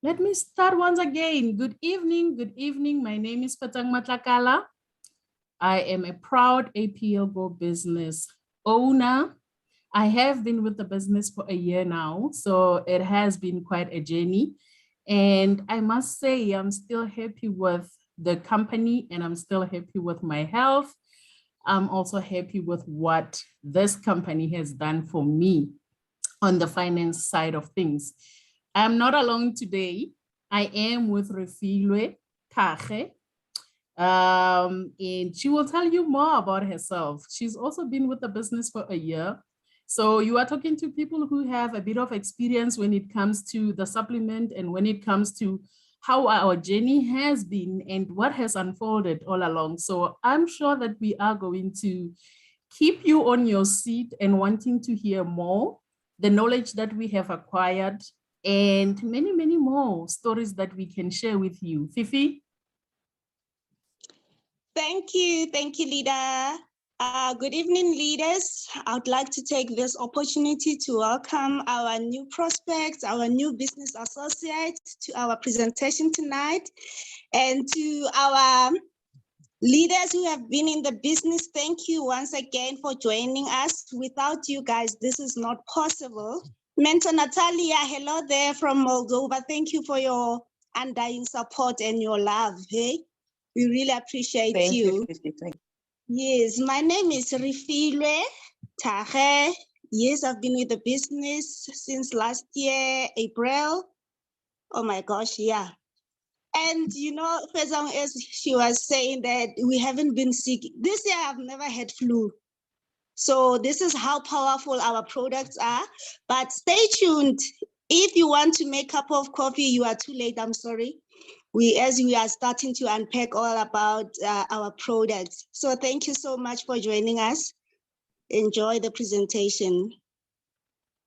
Let me start once again. Good evening. Good evening. My name is Patang Matlakala. I am a proud APLGO business owner. I have been with the business for a year now, so it has been quite a journey. And I must say, I'm still happy with the company and I'm still happy with my health. I'm also happy with what this company has done for me on the finance side of things. I'm not alone today. I am with Refilwe Kage, and she will tell you more about herself. She's also been with the business for a year. So you are talking to people who have a bit of experience when it comes to the supplement and when it comes to how our journey has been and what has unfolded all along. So I'm sure that we are going to keep you on your seat and wanting to hear more, the knowledge that we have acquired, and many, many more stories that we can share with you. Fifi? Thank you, Leader. Good evening, leaders. I would like to take this opportunity to welcome our new prospects, our new business associates to our presentation tonight, and to our leaders who have been in the business. Thank you once again for joining us. Without you guys, this is not possible. Mentor Natalia, hello there from Moldova. Thank you for your undying support and your love. Hey, we really appreciate you. Yes, my name is Refilwe Kage. Yes, I've been with the business since last year, April. Oh my gosh, yeah. And you know, Fezang, as she was saying that we haven't been sick. This year I've never had flu. So this is how powerful our products are. But stay tuned. If you want to make a cup of coffee, you are too late, I'm sorry. As we are starting to unpack all about our products. So thank you so much for joining us. Enjoy the presentation.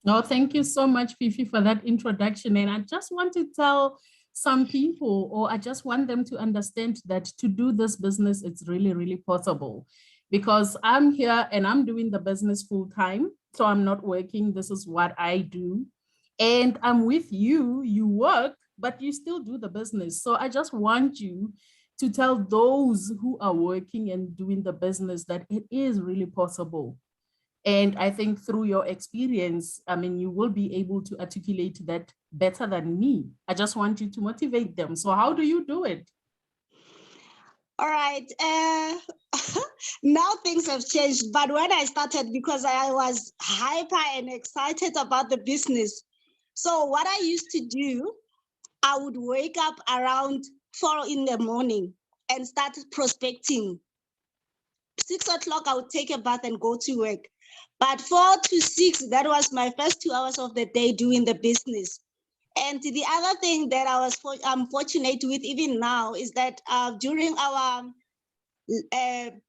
No, thank you so much, Fifi, for that introduction. And I just want to tell some people, or I just want them to understand that to do this business, it's really, really possible. Because I'm here and I'm doing the business full time. So I'm not working. This is what I do. And I'm with you, you work, but you still do the business. So I just want you to tell those who are working and doing the business that it is really possible. And I think through your experience, I mean, you will be able to articulate that better than me. I just want you to motivate them. So how do you do it? All right. Now things have changed. But when I started, because I was hyper and excited about the business. So what I used to do, I would wake up around 4 in the morning and start prospecting. 6 o'clock, I would take a bath and go to work. But 4 to 6, that was my first 2 hours of the day doing the business. And the other thing that I'm fortunate with even now is that during our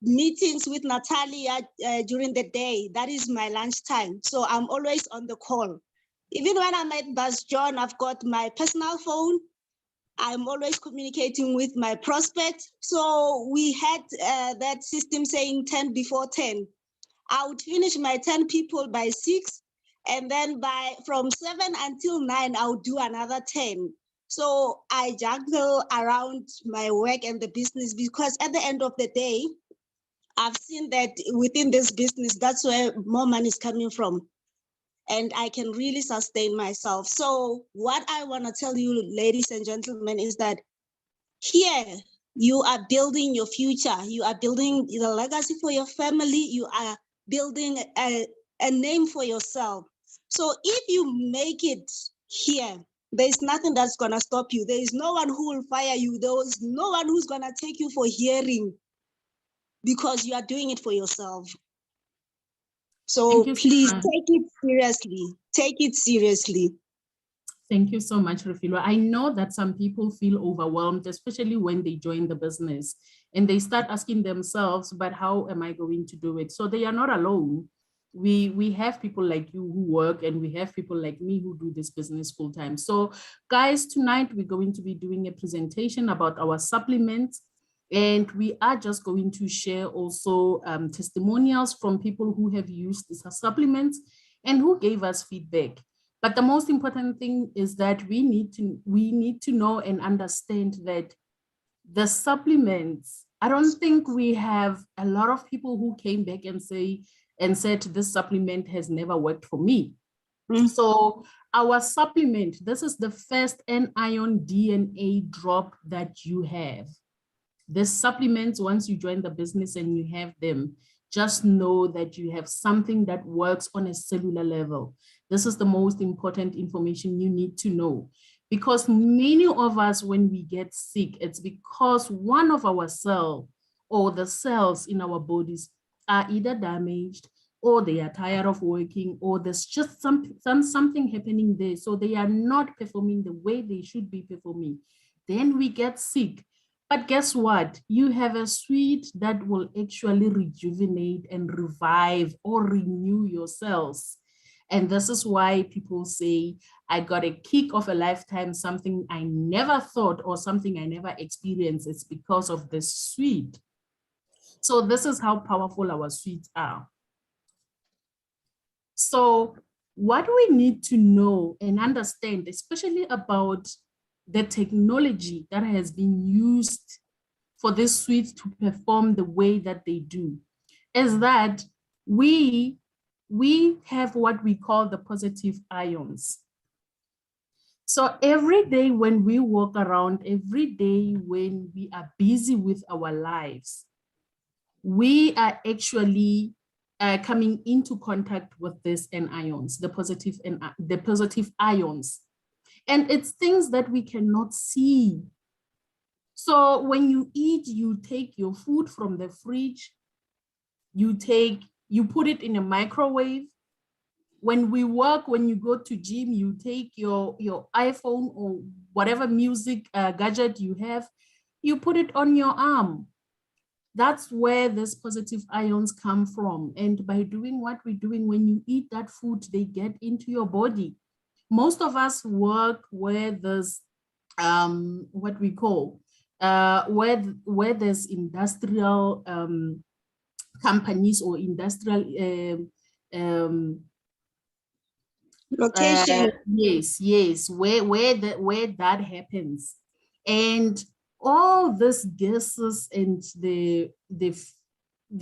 meetings with Natalia during the day, that is my lunchtime. So I'm always on the call. Even when I'm at Bus John, I've got my personal phone. I'm always communicating with my prospects. So we had that system saying 10 before 10. I would finish my 10 people by 6. And then from 7 until 9, I would do another 10. So I juggle around my work and the business, because at the end of the day, I've seen that within this business, that's where more money is coming from. And I can really sustain myself. So what I want to tell you, ladies and gentlemen, is that here you are building your future. You are building the legacy for your family. You are building a name for yourself. So if you make it here, there's nothing that's going to stop you. There is no one who will fire you. There is no one who's going to take you for hearing, because you are doing it for yourself. So please take it seriously. Take it seriously. Thank you so much, Refilwe. I know that some people feel overwhelmed, especially when they join the business and they start asking themselves, but how am I going to do it? So they are not alone. We have people like you who work, and we have people like me who do this business full time. So guys, tonight we're going to be doing a presentation about our supplements. And we are just going to share also testimonials from people who have used these supplements and who gave us feedback. But the most important thing is that we need to know and understand that the supplements, I don't think we have a lot of people who came back and said this supplement has never worked for me. So our supplement, this is the first anion DNA drop that you have. The supplements, once you join the business and you have them, just know that you have something that works on a cellular level. This is the most important information you need to know, because many of us, when we get sick, it's because one of our cells or the cells in our bodies are either damaged, or they are tired of working, or there's just something happening there. So they are not performing the way they should be performing. Then we get sick. But guess what? You have a sweet that will actually rejuvenate and revive or renew your cells. And this is why people say, I got a kick of a lifetime, something I never thought or something I never experienced. It's because of this sweet. So this is how powerful our sweets are. So what we need to know and understand, especially about the technology that has been used for these sweets to perform the way that they do, is that we have what we call the positive ions. So every day when we walk around, every day when we are busy with our lives, we are actually coming into contact with this anions, the positive ions. And it's things that we cannot see. So when you eat, you take your food from the fridge, you put it in a microwave. When we work, when you go to gym, you take your iPhone or whatever music gadget you have, you put it on your arm. That's where these positive ions come from. And by doing what we're doing, when you eat that food, they get into your body. Most of us work where there's what we call where there's industrial companies or industrial location. Yes, where that happens. And all these gases and the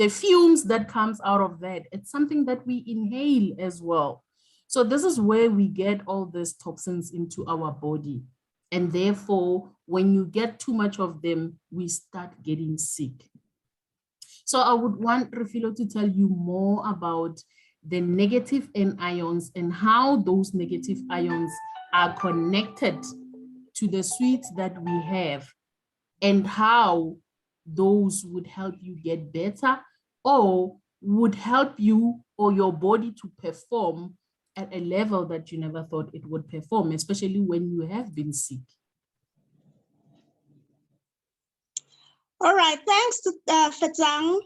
fumes that comes out of that, it's something that we inhale as well. So this is where we get all these toxins into our body. And therefore, when you get too much of them, we start getting sick. So I would want Refilo to tell you more about the negative anions and how those negative ions are connected to the sweets that we have, and how those would help you get better or would help you or your body to perform at a level that you never thought it would perform, especially when you have been sick. All right, thanks to Fetsang.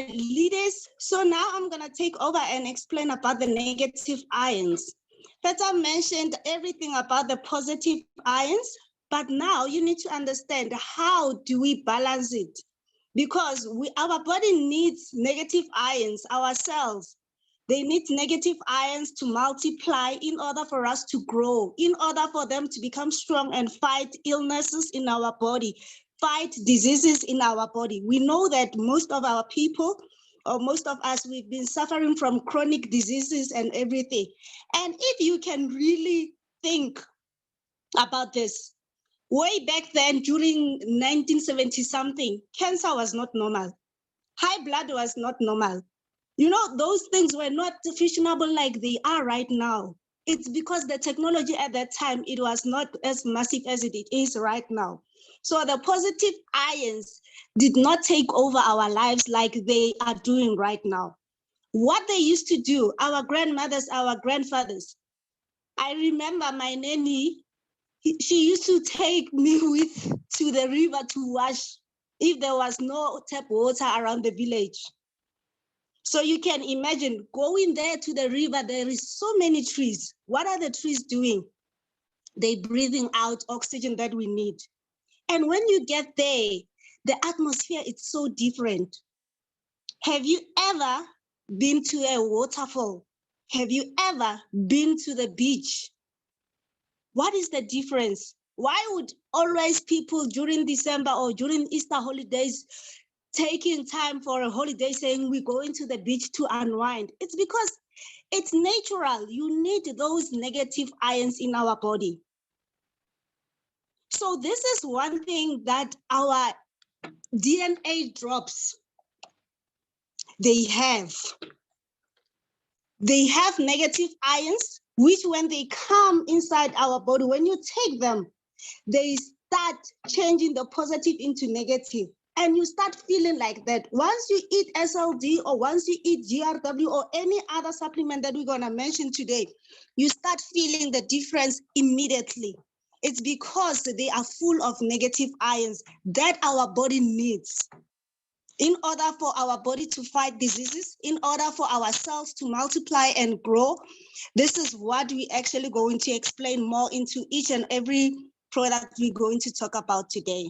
Leaders, so now I'm going to take over and explain about the negative ions. Fetsang mentioned everything about the positive ions, but now you need to understand, how do we balance it? Because our body needs negative ions, our cells. They need negative ions to multiply in order for us to grow, in order for them to become strong and fight illnesses in our body, fight diseases in our body. We know that most of our people, or most of us, we've been suffering from chronic diseases and everything. And if you can really think about this, way back then, during 1970 something, cancer was not normal. High blood was not normal. You know, those things were not fashionable like they are right now. It's because the technology at that time, it was not as massive as it is right now. So the positive ions did not take over our lives like they are doing right now. What they used to do, our grandmothers, our grandfathers, I remember my nanny, she used to take me to the river to wash if there was no tap water around the village. So you can imagine going there to the river, there is so many trees. What are the trees doing? They're breathing out oxygen that we need. And when you get there, the atmosphere is so different. Have you ever been to a waterfall? Have you ever been to the beach? What is the difference? Why would always people during December or during Easter holidays taking time for a holiday saying we're going to the beach to unwind? It's because it's natural. You need those negative ions in our body. So this is one thing that our DNA drops, they have negative ions, which when they come inside our body, when you take them, they start changing the positive into negative. And you start feeling like that. Once you eat SLD or once you eat GRW or any other supplement that we're gonna mention today, you start feeling the difference immediately. It's because they are full of negative ions that our body needs. In order for our body to fight diseases, in order for our cells to multiply and grow, this is what we actually going to explain more into each and every product we're going to talk about today.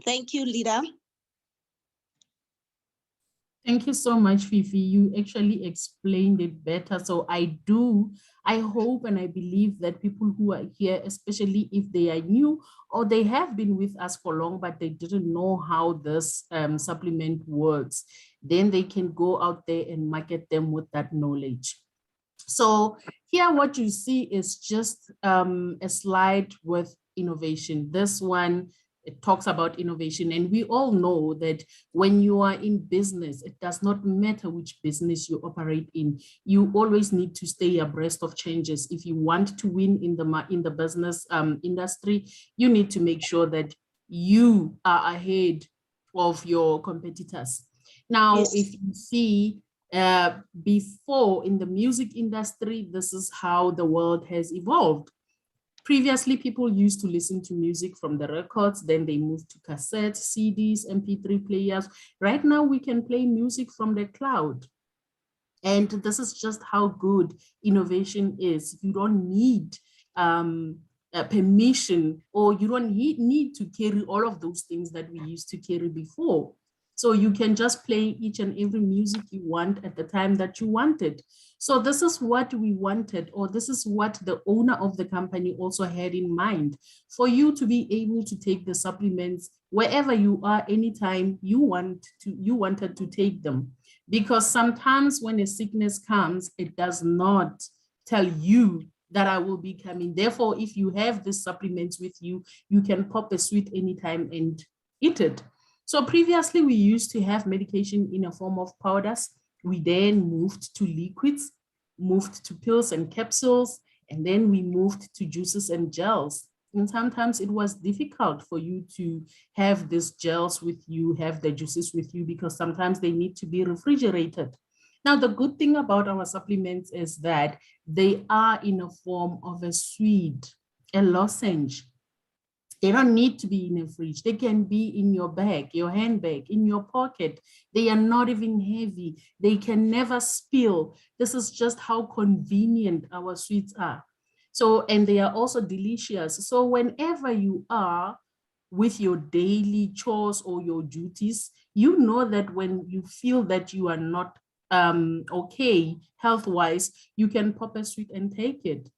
Thank you, Lida. Thank you so much, Fifi. You actually explained it better. So I hope and I believe that people who are here, especially if they are new or they have been with us for long, but they didn't know how this supplement works, then they can go out there and market them with that knowledge. So here what you see is just a slide with innovation. This one, it talks about innovation, and we all know that when you are in business, it does not matter which business you operate in. You always need to stay abreast of changes. If you want to win in the business industry, you need to make sure that you are ahead of your competitors. Now, yes. If you see before in the music industry, this is how the world has evolved. Previously, people used to listen to music from the records, then they moved to cassettes, CDs, MP3 players. Right now, we can play music from the cloud. And this is just how good innovation is. You don't need permission, or you don't need to carry all of those things that we used to carry before. So you can just play each and every music you want at the time that you wanted. So this is what we wanted, or this is what the owner of the company also had in mind, for you to be able to take the supplements wherever you are, anytime you wanted to take them. Because sometimes when a sickness comes, it does not tell you that I will be coming. Therefore, if you have these supplements with you, you can pop a sweet anytime and eat it. So previously we used to have medication in a form of powders. We then moved to liquids, moved to pills and capsules, and then we moved to juices and gels. And sometimes it was difficult for you to have these gels with you, have the juices with you, because sometimes they need to be refrigerated. Now, the good thing about our supplements is that they are in a form of a sweet, a lozenge. They don't need to be in a fridge. They can be in your bag, your handbag, in your pocket. They are not even heavy. They can never spill. This is just how convenient our sweets are. So, and they are also delicious. So whenever you are with your daily chores or your duties, you know that when you feel that you are not okay health-wise, you can pop a sweet and take it.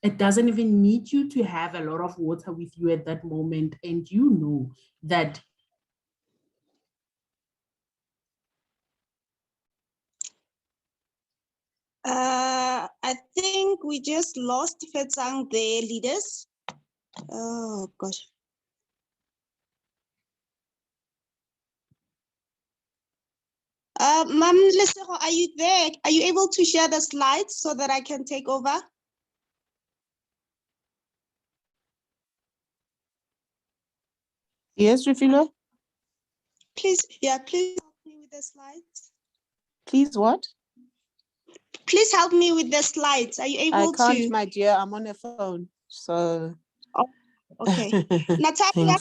It doesn't even need you to have a lot of water with you at that moment. And you know that. I think we just lost Fetsang there, leaders. Oh, gosh. Ma'am Lesego, are you there? Are you able to share the slides so that I can take over? Yes, Rufino? Please, yeah, please help me with the slides. Please what? Please help me with the slides. Are you able to? I can't, my dear. I'm on a phone, so. Oh, okay. Natalia.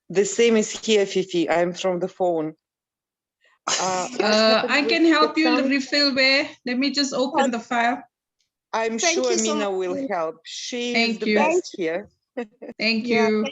The same is here, Fifi. I'm from the phone. I can help you refill where. Let me just open the file. I'm sure Mina will help. She is the best here. Thank you.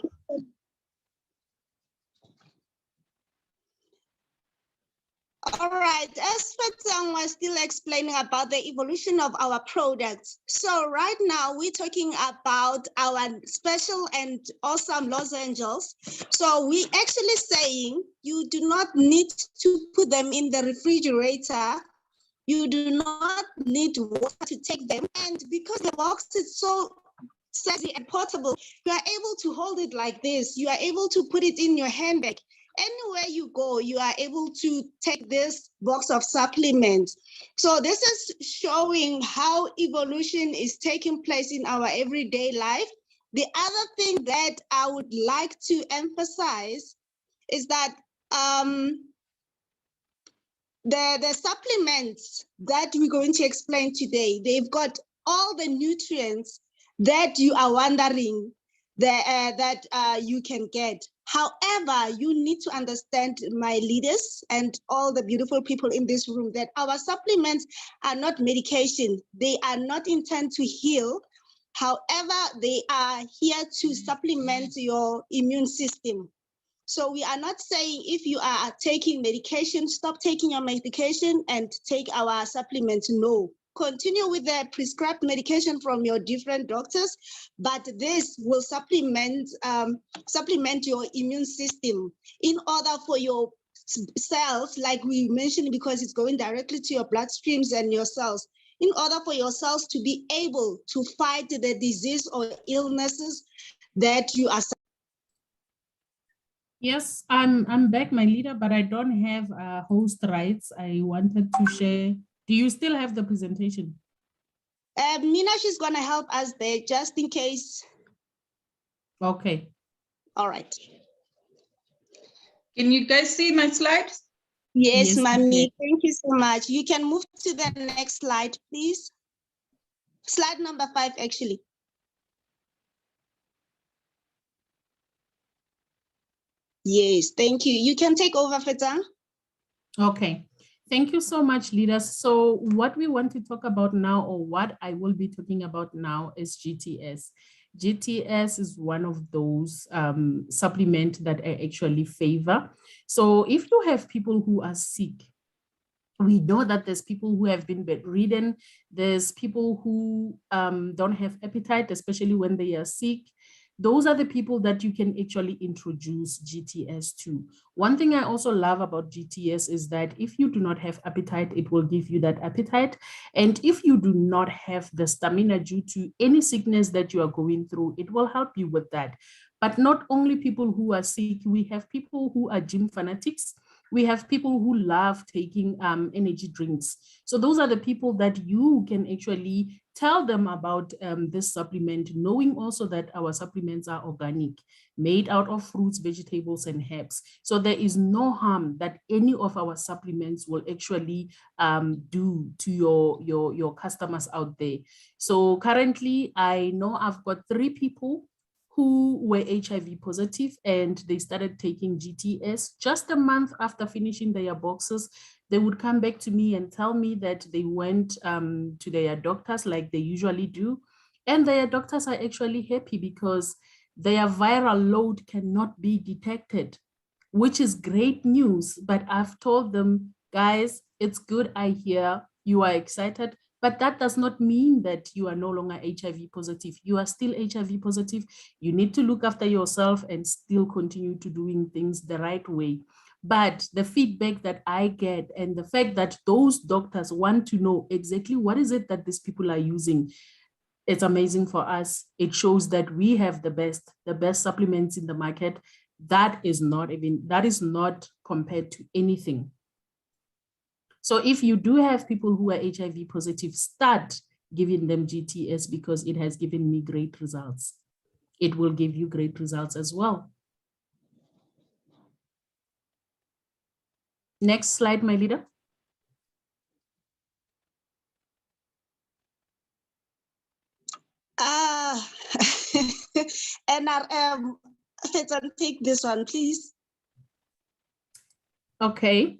All right, as Fatang was still explaining about the evolution of our products. So right now we're talking about our special and awesome lozenges. So we actually saying you do not need to put them in the refrigerator. You do not need water to take them. And because the box is so sassy and portable, you are able to hold it like this. You are able to put it in your handbag. Anywhere you go, you are able to take this box of supplements. So this is showing how evolution is taking place in our everyday life. The other thing that I would like to emphasize is that the supplements that we're going to explain today, they've got all the nutrients that you are wondering that you can get. However, you need to understand, my leaders and all the beautiful people in this room, that our supplements are not medication. They are not intended to heal. However, they are here to supplement your immune system. So we are not saying if you are taking medication, stop taking your medication and take our supplements. No, continue with the prescribed medication from your different doctors, but this will supplement your immune system in order for your cells, like we mentioned, because it's going directly to your bloodstreams and your cells, in order for your cells to be able to fight the disease or illnesses that you are. Yes, I'm back, my leader, but I don't have host rights. I wanted to share. Do you still have the presentation? Mina, she's gonna help us there just in case. Okay. All right. Can you guys see my slides? Yes, Yes, Mami, thank you so much. You can move to the next slide, please. Slide number 5, actually. Yes, thank you. You can take over, Fatang. Okay. Thank you so much, leaders. So what we want to talk about now, or what I will be talking about now, is GTS. GTS is one of those supplements that I actually favor. So if you have people who are sick, we know that there's people who have been bedridden, there's people who don't have appetite, especially when they are sick. Those are the people that you can actually introduce GTS to. One thing I also love about GTS is that if you do not have appetite, it will give you that appetite. And if you do not have the stamina due to any sickness that you are going through, it will help you with that. But not only people who are sick, we have people who are gym fanatics. We have people who love taking energy drinks. So those are the people that you can actually tell them about this supplement, knowing also that our supplements are organic, made out of fruits, vegetables, and herbs. So there is no harm that any of our supplements will actually do to your customers out there. So currently, I know I've got 3 people who were HIV positive, and they started taking GTS just a month after finishing their boxes. They would come back to me and tell me that they went to their doctors like they usually do. And their doctors are actually happy because their viral load cannot be detected, which is great news. But I've told them, guys, it's good, I hear you are excited, but that does not mean that you are no longer HIV positive. You are still HIV positive. You need to look after yourself and still continue to doing things the right way. But the feedback that I get and the fact that those doctors want to know exactly what is it that these people are using, it's amazing for us. It shows that we have the best supplements in the market. That is not compared to anything. So if you do have people who are HIV positive, start giving them GTS because it has given me great results. It will give you great results as well. Next slide, my leader. NRM, take this one, please. Okay.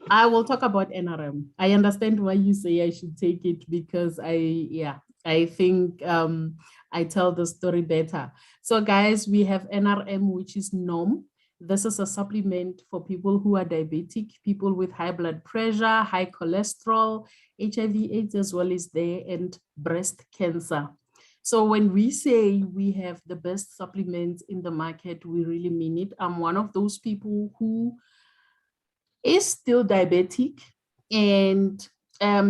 I will talk about NRM. I understand why you say I should take it because I think I tell the story better. So guys, we have NRM, which is norm. This is a supplement for people who are diabetic, people with high blood pressure, high cholesterol, HIV/AIDS as well as there, and breast cancer. So when we say we have the best supplements in the market, we really mean it. I'm one of those people who is still diabetic. And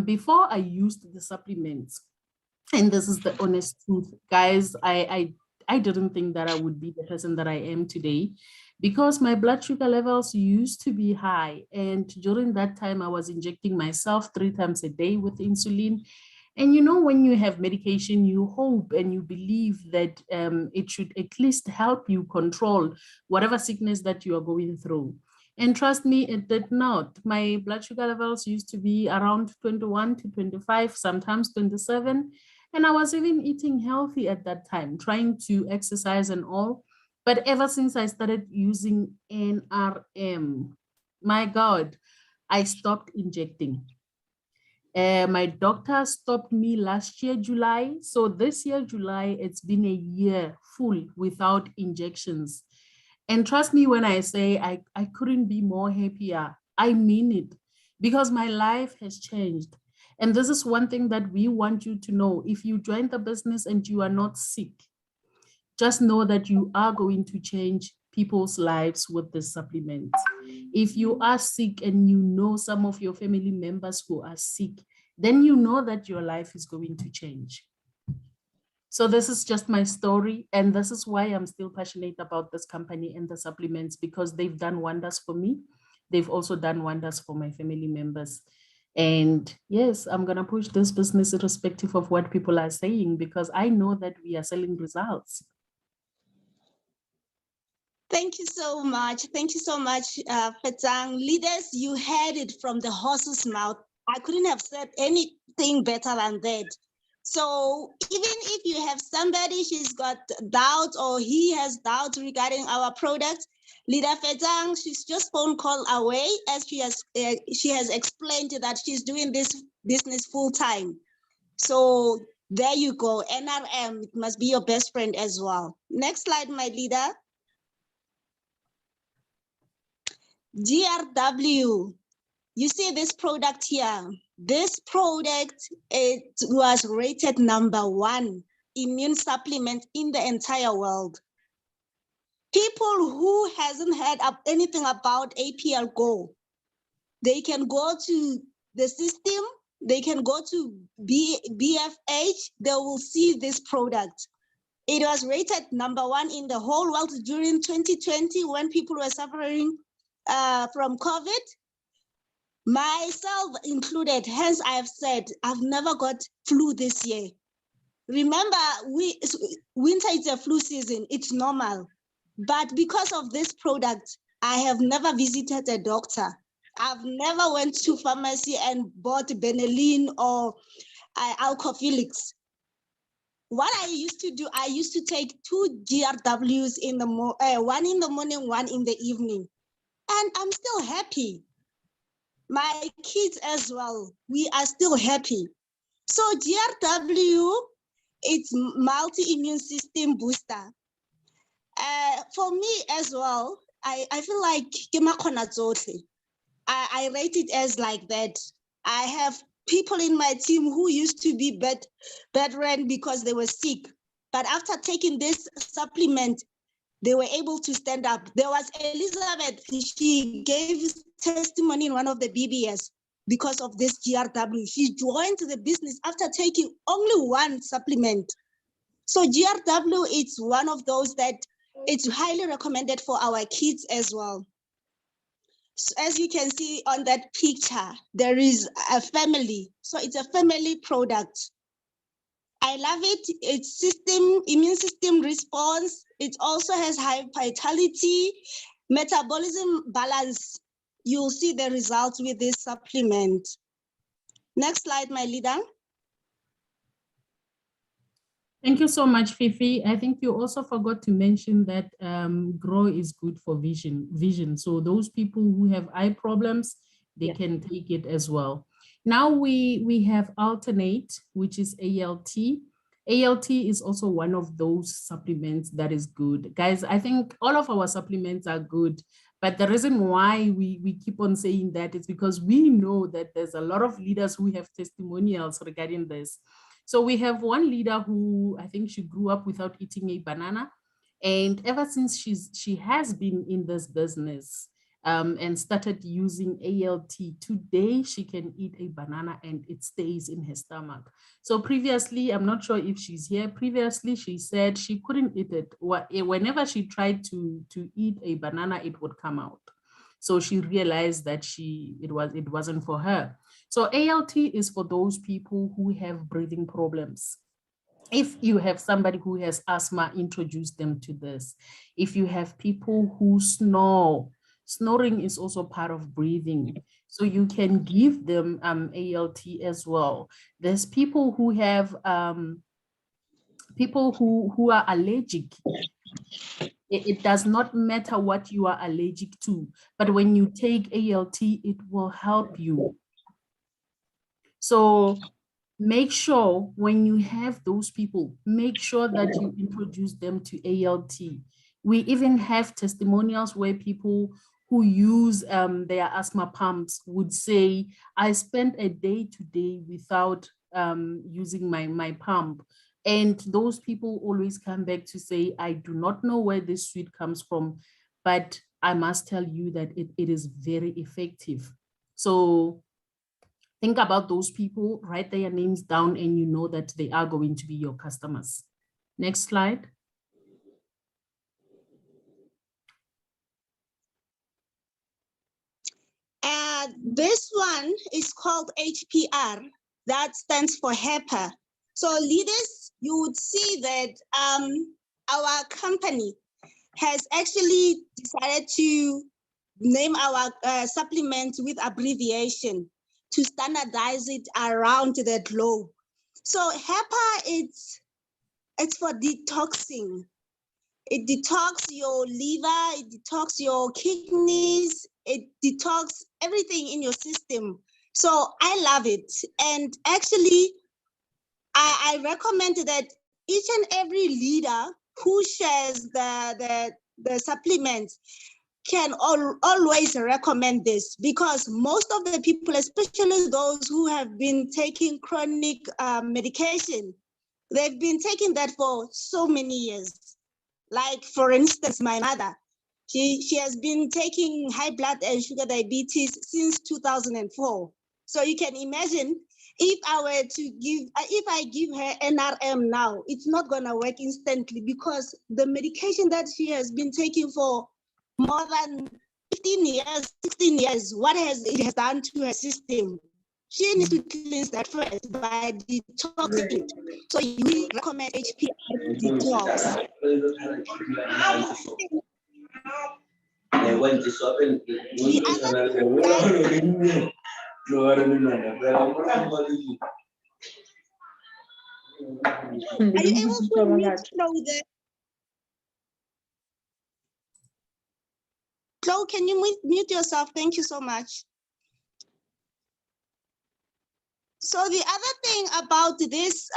before I used the supplements, and this is the honest truth, guys, I didn't think that I would be the person that I am today, because my blood sugar levels used to be high. And during that time, I was injecting myself 3 times a day with insulin. And you know, when you have medication, you hope and you believe that it should at least help you control whatever sickness that you are going through. And trust me, it did not. My blood sugar levels used to be around 21 to 25, sometimes 27. And I was even eating healthy at that time, trying to exercise and all. But ever since I started using NRM, my God, I stopped injecting. My doctor stopped me last year, July. So this year, July, it's been a year full without injections. And trust me when I say I couldn't be more happier. I mean it, because my life has changed. And this is one thing that we want you to know. If you join the business and you are not sick, just know that you are going to change people's lives with this supplement. If you are sick and you know some of your family members who are sick, then you know that your life is going to change. So this is just my story, and this is why I'm still passionate about this company and the supplements, because they've done wonders for me. They've also done wonders for my family members. And yes, I'm going to push this business irrespective of what people are saying, because I know that we are selling results. Thank you so much. Thank you so much, Petang. Leaders, you heard it from the horse's mouth. I couldn't have said anything better than that. So even if you have somebody, she's got doubts or he has doubts regarding our product, Leader Petang, she's just phone call away, as she has explained that she's doing this business full time. So there you go. NRM, it must be your best friend as well. Next slide, my leader. GRW, you see this product here. This product, it was rated #1 immune supplement in the entire world. People who hasn't heard of anything about APLGO, they can go to the system, they can go to BFH, they will see this product. It was rated #1 in the whole world during 2020 when people were suffering from COVID, myself included. Hence, I have said I've never got flu this year. Remember, winter is a flu season, it's normal. But because of this product, I have never visited a doctor. I've never went to pharmacy and bought Benelin or Alcophilix. What I used to do, I used to take 2 GRWs in the one in the morning, one in the evening. And I'm still happy. My kids as well, we are still happy. So GRW, it's multi-immune system booster. For me as well, I feel like I rate it as like that. I have people in my team who used to be bedridden because they were sick. But after taking this supplement, they were able to stand up. There was Elizabeth, she gave testimony in one of the BBS because of this GRW. She joined the business after taking only 1 supplement. So GRW is one of those that it's highly recommended for our kids as well. So as you can see on that picture, there is a family. So it's a family product. I love it. It's immune system response. It also has high vitality, metabolism balance. You'll see the results with this supplement. Next slide, my leader. Thank you so much, Fifi. I think you also forgot to mention that Grow is good for vision. So those people who have eye problems, they can take it as well. Now we have Alternate, which is ALT. ALT is also one of those supplements that is good. Guys, I think all of our supplements are good, but the reason why we keep on saying that is because we know that there's a lot of leaders who have testimonials regarding this. So we have one leader who, I think she grew up without eating a banana. And ever since she has been in this business and started using ALT, today she can eat a banana and it stays in her stomach. So previously, I'm not sure if she's here, previously she said she couldn't eat it. Whenever she tried to eat a banana, it would come out. So she realized that it wasn't for her. So ALT is for those people who have breathing problems. If you have somebody who has asthma, introduce them to this. If you have people who snore, snoring is also part of breathing. So you can give them ALT as well. There's people who have, people who are allergic. It does not matter what you are allergic to, but when you take ALT, it will help you. So make sure when you have those people, make sure that you introduce them to ALT. We even have testimonials where people who use their asthma pumps would say, I spent a day today without using my pump. And those people always come back to say, I do not know where this sweet comes from, but I must tell you that it is very effective. So think about those people, write their names down, and you know that they are going to be your customers. Next slide. This one is called HPR. That stands for HEPA. So leaders, you would see that our company has actually decided to name our supplements with abbreviation to standardize it around the globe. So HEPA, it's for detoxing. It detox your liver, it detox your kidneys, it detox everything in your system. So I love it. And actually, I recommend that each and every leader who shares the supplements can always recommend this, because most of the people, especially those who have been taking chronic medication, they've been taking that for so many years. Like, for instance, my mother, she has been taking high blood and sugar diabetes since 2004. So you can imagine, if I give her NRM now, it's not gonna work instantly, because the medication that she has been taking for more than 15 years, 16 years, what it has done to her system. She needs to cleanse that first by detoxing. So we recommend HPR detox. Are you able to mute Chloe, can you mute yourself? Thank you so much. So the other thing about this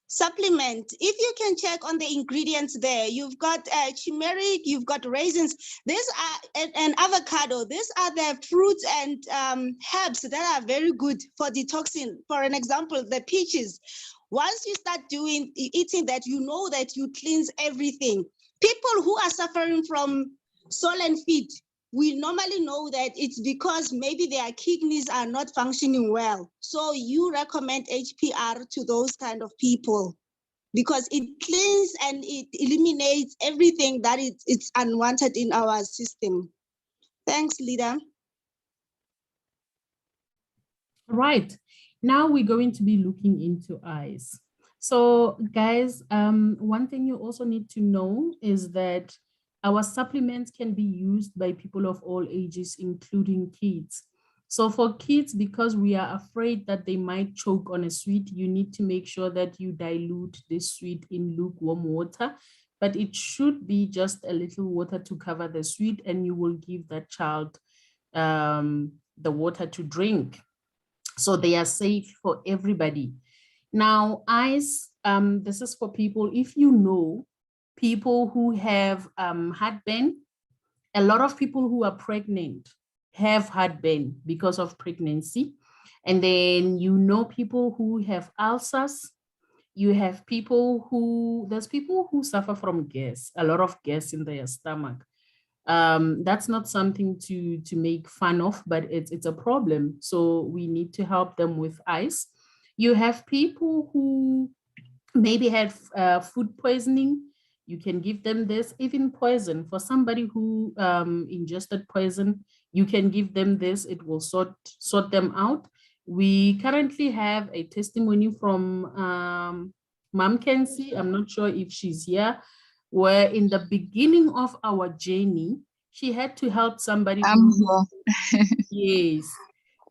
supplement, if you can check on the ingredients there, you've got turmeric, you've got raisins, these are and avocado. These are the fruits and herbs that are very good for detoxing. For an example, the peaches. Once you start eating that, you know that you cleanse everything. People who are suffering from swollen feet, we normally know that it's because maybe their kidneys are not functioning well. So you recommend HPR to those kind of people, because it cleans and it eliminates everything that it's unwanted in our system. Thanks, Leader. Right. Now we're going to be looking into eyes. So guys, one thing you also need to know is that our supplements can be used by people of all ages, including kids. So for kids, because we are afraid that they might choke on a sweet, you need to make sure that you dilute this sweet in lukewarm water, but it should be just a little water to cover the sweet, and you will give that child the water to drink. So they are safe for everybody. Now, eyes, this is for people, if you know people who have heartburn, a lot of people who are pregnant have heartburn because of pregnancy. And then you know people who have ulcers. You have people who, there's people who suffer from gas, a lot of gas in their stomach. That's not something to make fun of, but it's a problem. So we need to help them with ice. You have people who maybe had food poisoning. You can give them this. Even poison, for somebody who ingested poison, you can give them this. It will sort them out. We currently have a testimony from Mom Kenzie. I'm not sure if she's here, where in the beginning of our journey, she had to help somebody. Yes.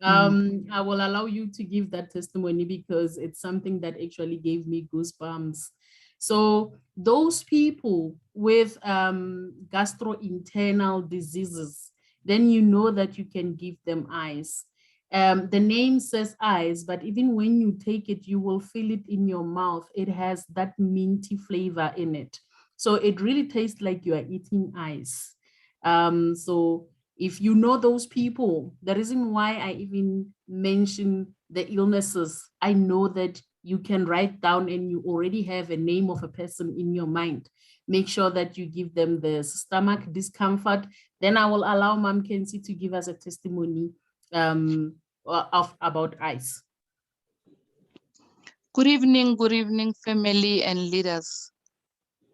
I will allow you to give that testimony because it's something that actually gave me goosebumps. So those people with gastrointestinal diseases, then you know that you can give them ice. The name says ice, but even when you take it, you will feel it in your mouth. It has that minty flavor in it. So it really tastes like you are eating ice. So if you know those people, the reason why I even mention the illnesses, I know that you can write down and you already have a name of a person in your mind. Make sure that you give them the stomach discomfort. Then I will allow Mom Kenzie to give us a testimony about ice. Good evening, family and leaders.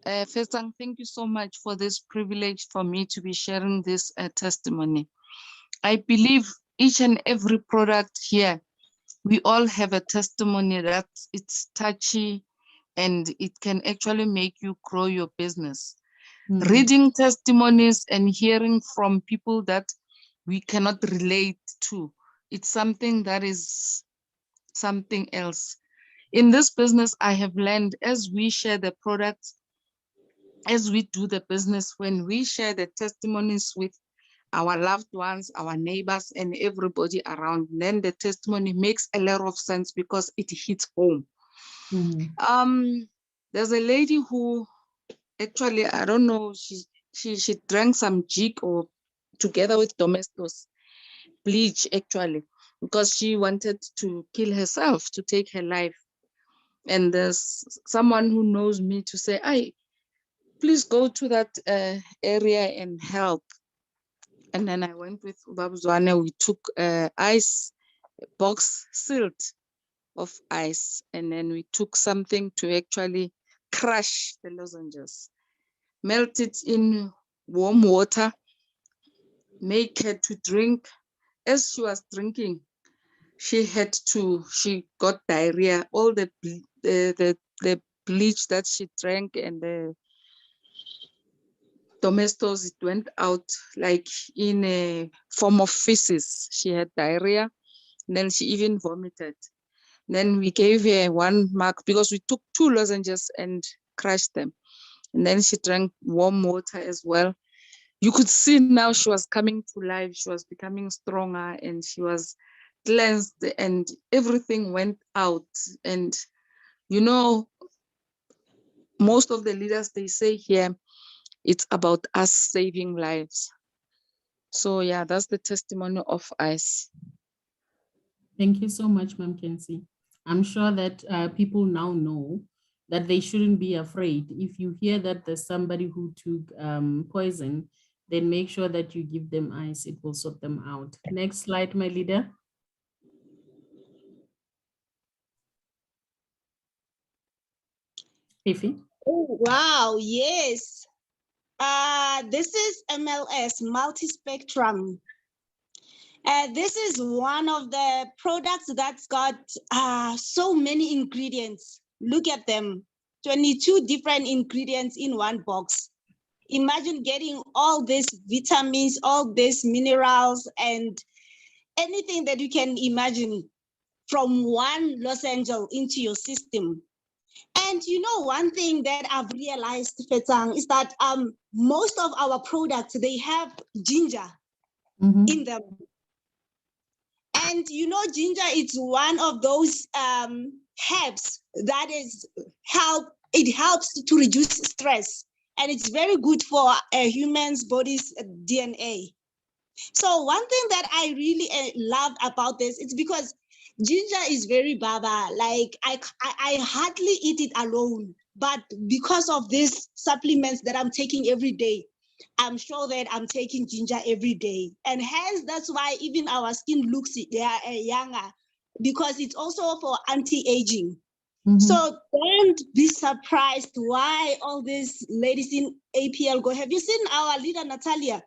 First, thank you so much for this privilege for me to be sharing this testimony. I believe each and every product here, we all have a testimony that it's touchy and it can actually make you grow your business. Reading testimonies and hearing from people that we cannot relate to, it's something that is something else. In this business, I have learned as we share the products, as we do the business, when we share the testimonies with our loved ones, our neighbors, and everybody around, then the testimony makes a lot of sense because it hits home. There's a lady who actually, I don't know, she drank some jig or together with Domestos bleach actually, because she wanted to kill herself, to take her life. And there's someone who knows me to say, please go to that area and help. And then I went with Babuzwane. We took ice box sealed of ice, and then we took something to actually crush the lozenges, melt it in warm water, make her to drink. As she was drinking, she got diarrhea. All the bleach that she drank and the Domestos, it went out like in a form of feces. She had diarrhea, and then she even vomited. Then we gave her 1 mark because we took 2 lozenges and crushed them. And then she drank warm water as well. You could see now she was coming to life. She was becoming stronger and she was cleansed and everything went out. And you know, most of the leaders, they say here, it's about us saving lives. So yeah, that's the testimony of ice. Thank you so much, Ma'am Kenzie. I'm sure that people now know that they shouldn't be afraid. If you hear that there's somebody who took poison, then make sure that you give them ice. It will sort them out. Next slide, my leader. Fifi. Oh, wow, yes. This is MLS, multi-spectrum. This is one of the products that's got so many ingredients. Look at them, 22 different ingredients in one box. Imagine getting all these vitamins, all these minerals, and anything that you can imagine from one lozenge into your system. And you know, one thing that I've realized, Fetang, is that most of our products, they have ginger in them. And you know, ginger is one of those herbs that is it helps to reduce stress, and it's very good for a human's body's DNA. So one thing that I really love about this is because ginger is very baba. Like I hardly eat it alone, but because of these supplements that I'm taking every day, I'm sure that I'm taking ginger every day, and hence that's why even our skin looks younger, because it's also for anti-aging. So don't be surprised why all these ladies in APLGO. Have you seen our leader Natalia?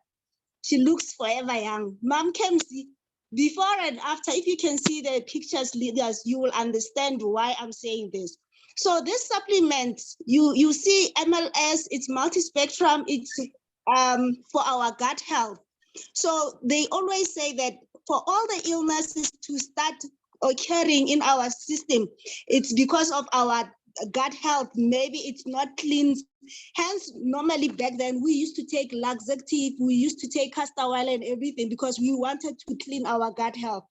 She looks forever young. Mom can see before and after. If you can see the pictures, leaders, you will understand why I'm saying this. So this supplement, you see MLS, it's multispectrum, it's for our gut health. So they always say that for all the illnesses to start occurring in our system, it's because of our gut health. Maybe it's not clean. Hence, normally back then, we used to take laxative, we used to take castor oil and everything because we wanted to clean our gut health.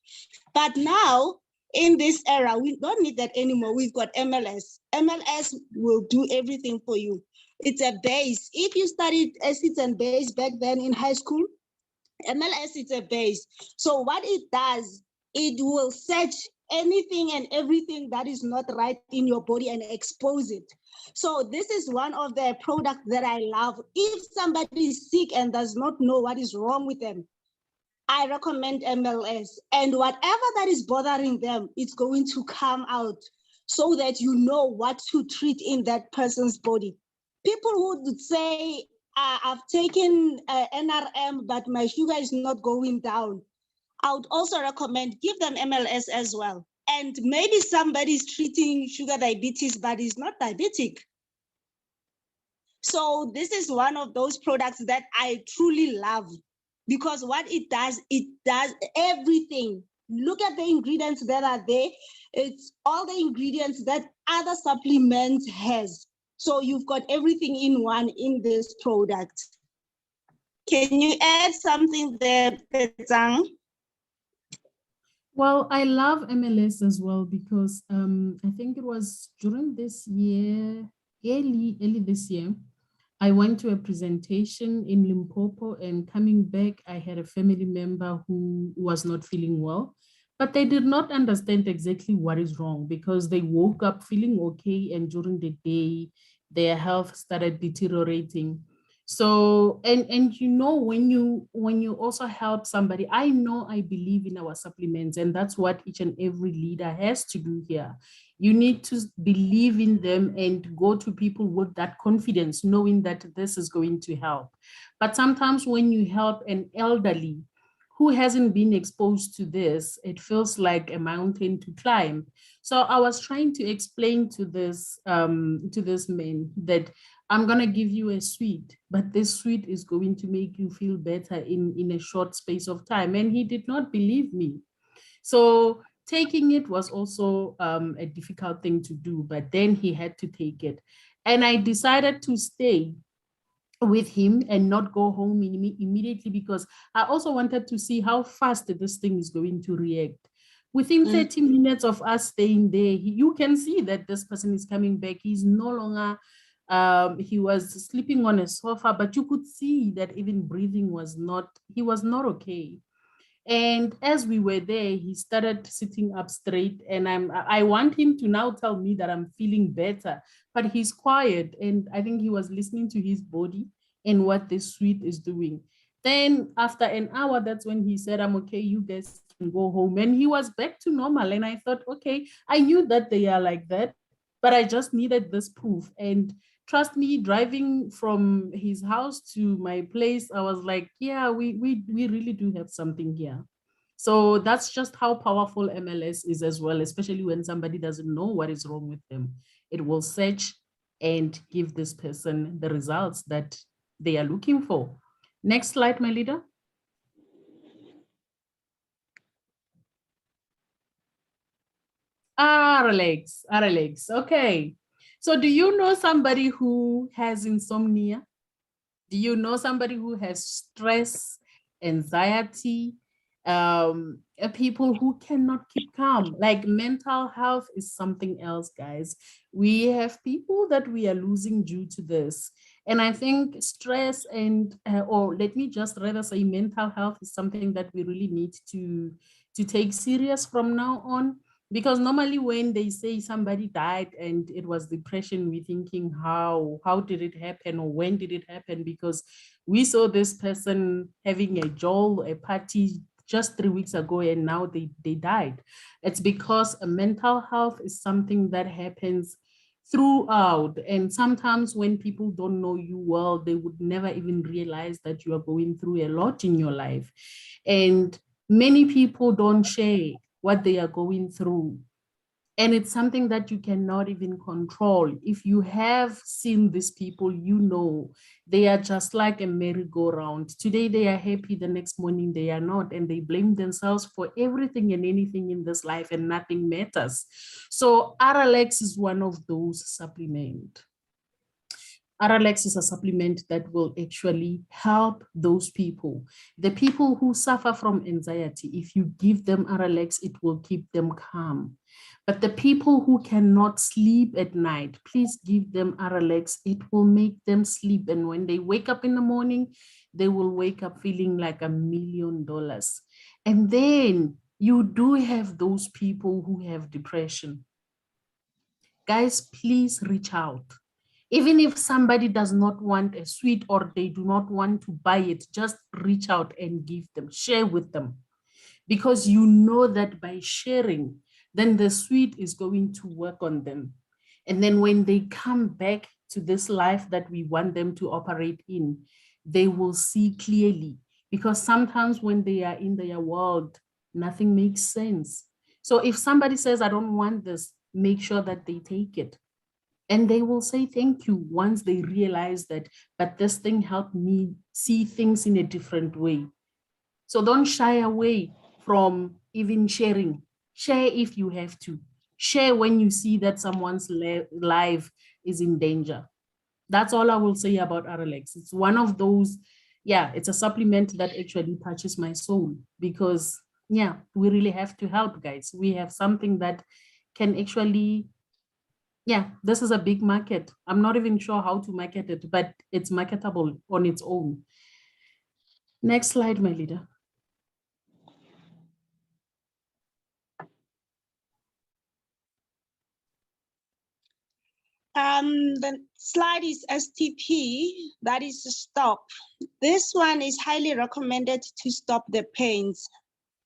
But now, in this era, we don't need that anymore. We've got MLS. MLS will do everything for you. It's a base. If you studied acids and base back then in high school, MLS is a base. So what it does, it will search anything and everything that is not right in your body and expose it. So this is one of the products that I love. If somebody is sick and does not know what is wrong with them, I recommend MLS. And whatever that is bothering them, it's going to come out so that you know what to treat in that person's body. People would say, I've taken NRM, but my sugar is not going down. I would also recommend give them MLS as well. And maybe somebody's treating sugar diabetes, but is not diabetic. So this is one of those products that I truly love, because what it does everything. Look at the ingredients that are there. It's all the ingredients that other supplements has. So you've got everything in one in this product. Can you add something there, Petsang? Well, I love MLS as well because I think it was during this year, early this year, I went to a presentation in Limpopo, and coming back, I had a family member who was not feeling well, but they did not understand exactly what is wrong because they woke up feeling okay, and during the day, their health started deteriorating. So, and you know, when you also help somebody, I know I believe in our supplements, and that's what each and every leader has to do here. You need to believe in them and go to people with that confidence, knowing that this is going to help. But sometimes when you help an elderly who hasn't been exposed to this, it feels like a mountain to climb. So I was trying to explain to this man that I'm going to give you a sweet, but this sweet is going to make you feel better in a short space of time. And he did not believe me. So taking it was also a difficult thing to do, but then he had to take it. And I decided to stay with him and not go home immediately because I also wanted to see how fast this thing is going to react. Within 30 minutes of us staying there, you can see that this person is coming back. He's no longer, he was sleeping on a sofa, but you could see that even breathing was not, he was not okay. And as we were there, he started sitting up straight, and I want him to now tell me that I'm feeling better, but he's quiet. And I think he was listening to his body and what this sweet is doing. Then after an hour, that's when he said, I'm okay, you guys can go home. And he was back to normal. And I thought, okay, I knew that they are like that, but I just needed this proof. And trust me, driving from his house to my place, I was like, yeah, we really do have something here. So that's just how powerful MLS is as well, especially when somebody doesn't know what is wrong with them. It will search and give this person the results that they are looking for. Next slide, my leader. Alex, okay. So do you know somebody who has insomnia? Do you know somebody who has stress, anxiety, people who cannot keep calm. Like mental health is something else, guys. We have people that we are losing due to this. And I think stress and, or let me just rather say mental health is something that we really need to take serious from now on. Because normally when they say somebody died and it was depression, we're thinking how did it happen or when did it happen? Because we saw this person having a jolt, a party just 3 weeks ago and now they died. It's because mental health is something that happens throughout. And sometimes when people don't know you well, they would never even realize that you are going through a lot in your life. And many people don't share what they are going through. And it's something that you cannot even control. If you have seen these people, you know, they are just like a merry-go-round. Today they are happy, the next morning they are not, and they blame themselves for everything and anything in this life and nothing matters. So RLX is one of those supplements. RLX is a supplement that will actually help those people. The people who suffer from anxiety, if you give them RLX, it will keep them calm. But the people who cannot sleep at night, please give them RLX. It will make them sleep. And when they wake up in the morning, they will wake up feeling like $1 million. And then you do have those people who have depression. Guys, please reach out. Even if somebody does not want a sweet or they do not want to buy it, just reach out and give them, share with them. Because you know that by sharing, then the sweet is going to work on them. And then when they come back to this life that we want them to operate in, they will see clearly. Because sometimes when they are in their world, nothing makes sense. So if somebody says, I don't want this, make sure that they take it. And they will say thank you once they realize that, but this thing helped me see things in a different way. So don't shy away from even sharing. Share if you have to. Share when you see that someone's life is in danger. That's all I will say about RLX. It's one of those, yeah, it's a supplement that actually touches my soul because, yeah, we really have to help, guys. We have something that can actually, yeah, this is a big market. I'm not even sure how to market it, but it's marketable on its own. Next slide, my leader. The slide is STP, that is stop. This one is highly recommended to stop the pains.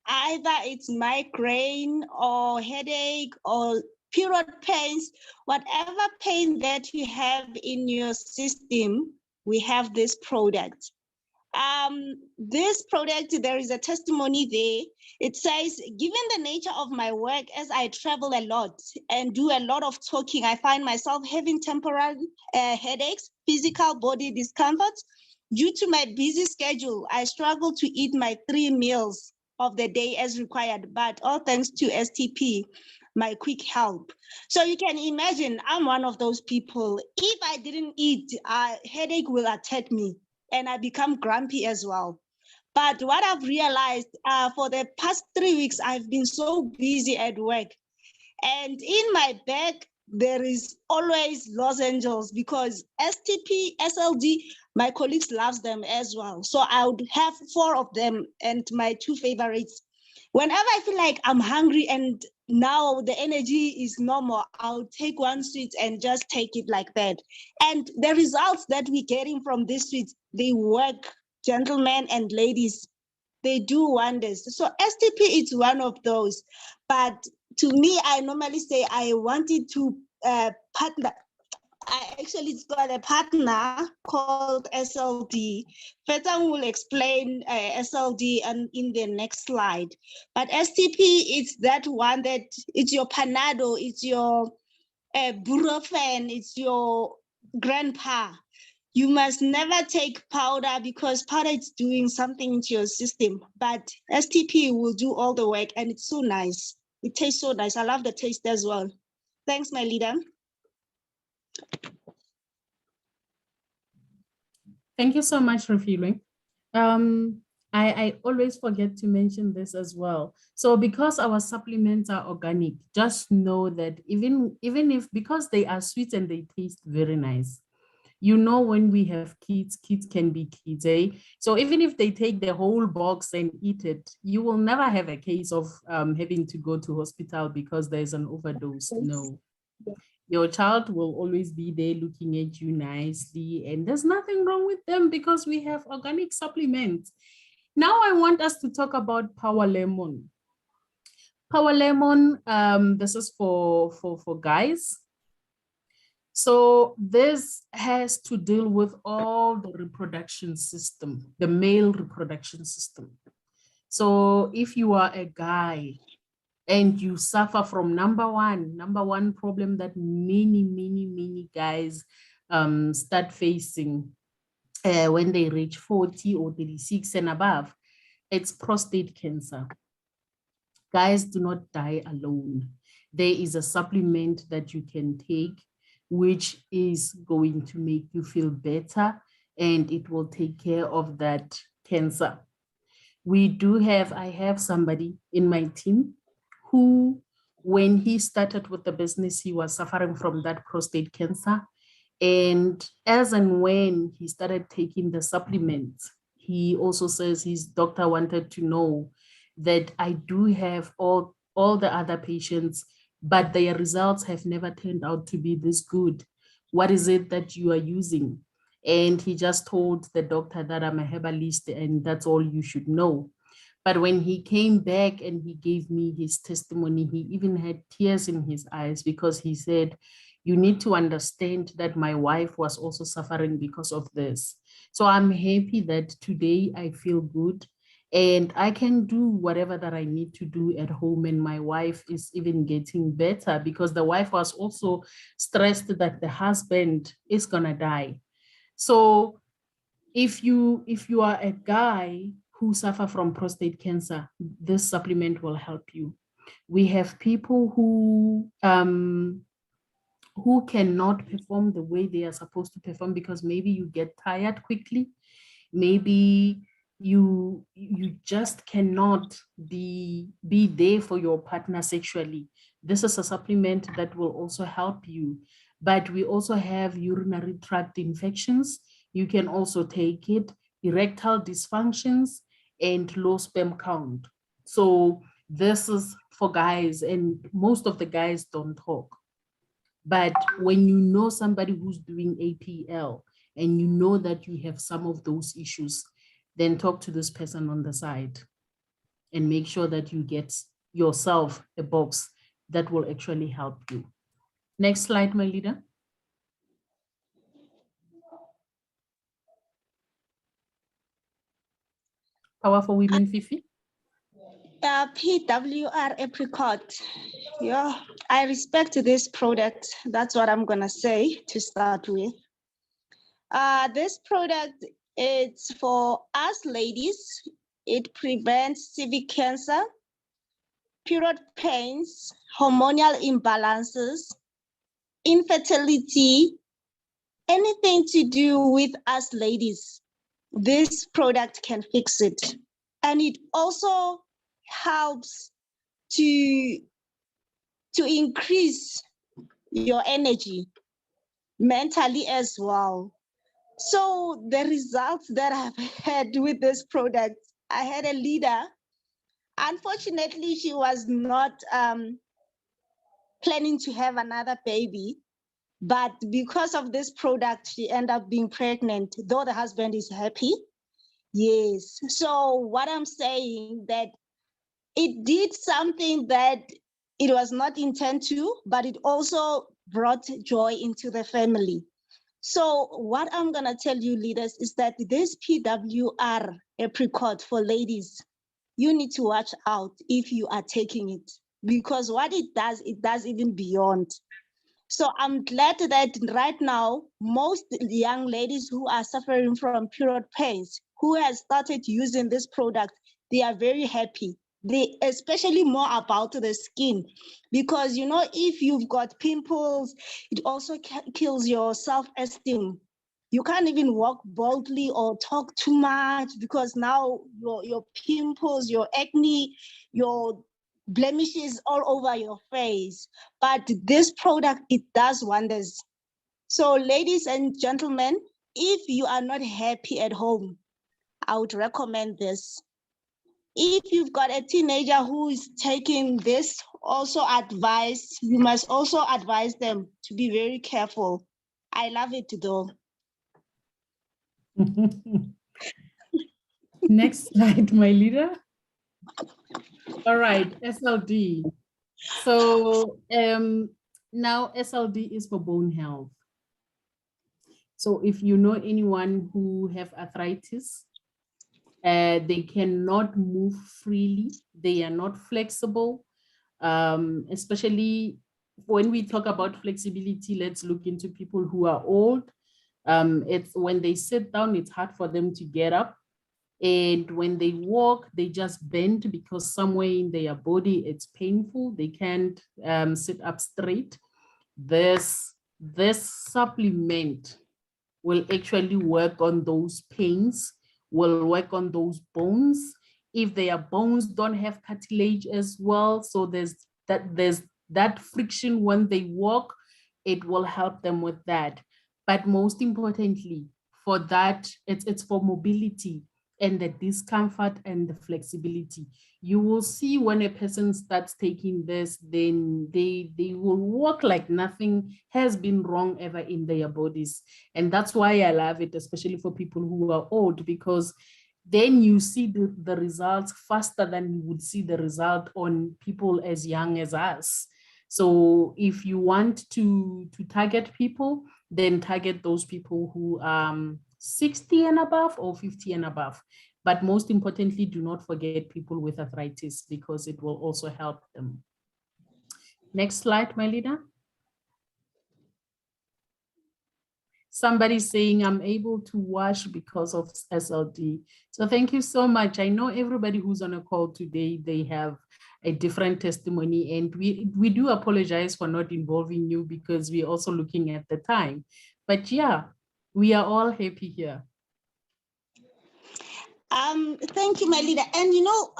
Either it's migraine or headache or period pains, whatever pain that you have in your system, we have this product. This product, there is a testimony there. It says, given the nature of my work, as I travel a lot and do a lot of talking, I find myself having temporary headaches, physical body discomforts. Due to my busy schedule, I struggle to eat my 3 meals of the day as required, but all thanks to STP, my quick help. So you can imagine, I'm one of those people. If I didn't eat, a headache will attack me and I become grumpy as well. But what I've realized for the past 3 weeks, I've been so busy at work. And in my bag, there is always lozenges because STP, SLD, my colleagues loves them as well. So I would have 4 of them and my 2 favorites. Whenever I feel like I'm hungry and now the energy is normal, I'll take 1 sweet and just take it like that. And the results that we're getting from this sweet, they work, gentlemen and ladies, they do wonders. So STP is one of those. But to me, I normally say I wanted to partner. It's got a partner called SLD. Fetan will explain SLD in the next slide. But STP is that one that it's your Panado, it's your Burofen, it's your grandpa. You must never take powder because powder is doing something into your system. But STP will do all the work and it's so nice. It tastes so nice. I love the taste as well. Thanks, my leader. Thank you so much, Refilwe. I always forget to mention this as well. So because our supplements are organic, just know that even if, because they are sweet and they taste very nice, you know, when we have kids, kids can be kids, eh? So even if they take the whole box and eat it, you will never have a case of having to go to hospital because there's an overdose. No. Your child will always be there looking at you nicely, and there's nothing wrong with them because we have organic supplements. Now I want us to talk about Power Lemon. Power Lemon, this is for guys. So this has to deal with all the reproduction system, the male reproduction system. So if you are a guy and you suffer from number one problem that many guys start facing when they reach 40 or 36 and above, it's prostate cancer. Guys do not die alone. There is a supplement that you can take, which is going to make you feel better, and it will take care of that cancer. I have somebody in my team who, when he started with the business, he was suffering from that prostate cancer. And as and when he started taking the supplements, he also says his doctor wanted to know that I do have all the other patients, but their results have never turned out to be this good. What is it that you are using? And he just told the doctor that I'm a herbalist and that's all you should know. But when he came back and he gave me his testimony, he even had tears in his eyes because he said, you need to understand that my wife was also suffering because of this. So I'm happy that today I feel good and I can do whatever that I need to do at home. And my wife is even getting better because the wife was also stressed that the husband is gonna die. So if you are a guy who suffer from prostate cancer, this supplement will help you. We have people who cannot perform the way they are supposed to perform because maybe you get tired quickly, maybe you just cannot be there for your partner sexually. This is a supplement that will also help you. But we also have urinary tract infections. You can also take it, erectile dysfunctions, and low sperm count. So this is for guys, and most of the guys don't talk. But when you know somebody who's doing APL and you know that you have some of those issues, then talk to this person on the side and make sure that you get yourself a box that will actually help you. Next slide, my leader. Power for Women, Fifi. PWR apricot. Yeah, I respect this product. That's what I'm gonna say to start with. This product is for us ladies. It prevents cervical cancer, period pains, hormonal imbalances, infertility, anything to do with us ladies. This product can fix it. And it also helps to increase your energy mentally as well. So the results that I've had with this product, I had a leader. Unfortunately, she was not planning to have another baby, but because of this product, she ended up being pregnant, though the husband is happy. Yes. So what I'm saying, that it did something that it was not intended to, but it also brought joy into the family. So what I'm gonna tell you, leaders, is that this PWR apricot for ladies, you need to watch out if you are taking it, because what it does even beyond. So I'm glad that right now, most young ladies who are suffering from period pains, who has started using this product, they are very happy. They especially more about the skin, because if you've got pimples, it also kills your self-esteem. You can't even walk boldly or talk too much because now your pimples, your acne, your blemishes all over your face. But this product, it does wonders. So ladies and gentlemen, if you are not happy at home, I would recommend this. If you've got a teenager who is taking this also advice, you must also advise them to be very careful. I love it though. Next slide, my leader. All right, SLD. So now SLD is for bone health. So if you know anyone who have arthritis, they cannot move freely, they are not flexible, especially when we talk about flexibility, let's look into people who are old. It's when they sit down, it's hard for them to get up. And when they walk, they just bend because somewhere in their body, it's painful. They can't sit up straight. This supplement will actually work on those pains, will work on those bones. If their bones don't have cartilage as well, so there's that friction when they walk, it will help them with that. But most importantly, for that, it's for mobility and the discomfort and the flexibility. You will see when a person starts taking this, then they will walk like nothing has been wrong ever in their bodies. And that's why I love it, especially for people who are old, because then you see the results faster than you would see the result on people as young as us. So if you want to target people, then target those people who 60 and above or 50 and above. But most importantly, do not forget people with arthritis because it will also help them. Next slide, my leader. Somebody's saying I'm able to wash because of SLD. So thank you so much. I know everybody who's on a call today, they have a different testimony, and we do apologize for not involving you because we're also looking at the time. But yeah, we are all happy here. Thank you, my leader. And you know,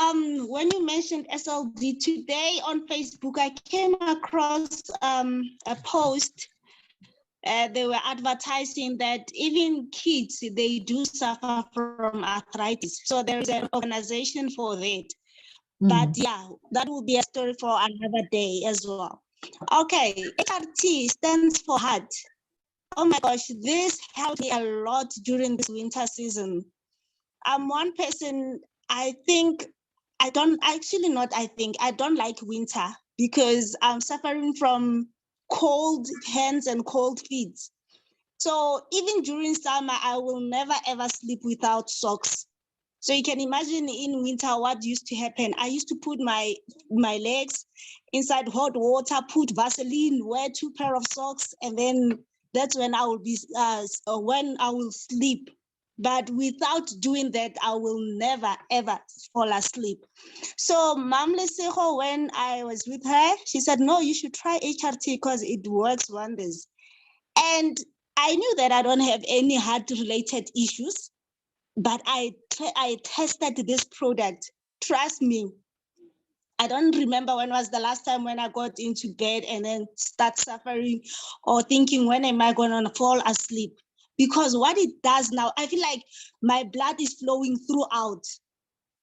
when you mentioned SLD today on Facebook, I came across a post. They were advertising that even kids, they do suffer from arthritis. So there is an organization for that. But yeah, that will be a story for another day as well. Okay, HRT stands for heart. Oh my gosh, this helped me a lot during this winter season. I'm one person, I don't like winter because I'm suffering from cold hands and cold feet. So even during summer, I will never ever sleep without socks. So you can imagine in winter what used to happen. I used to put my legs inside hot water, put Vaseline, wear 2 pairs of socks, and then that's when I will be when I will sleep. But without doing that, I will never ever fall asleep. So Mam Leseho, when I was with her, she said, "No, you should try HRT because it works wonders." And I knew that I don't have any heart-related issues. But I tested this product. Trust me, I don't remember when was the last time when I got into bed and then start suffering or thinking, when am I going to fall asleep? Because what it does now, I feel like my blood is flowing throughout.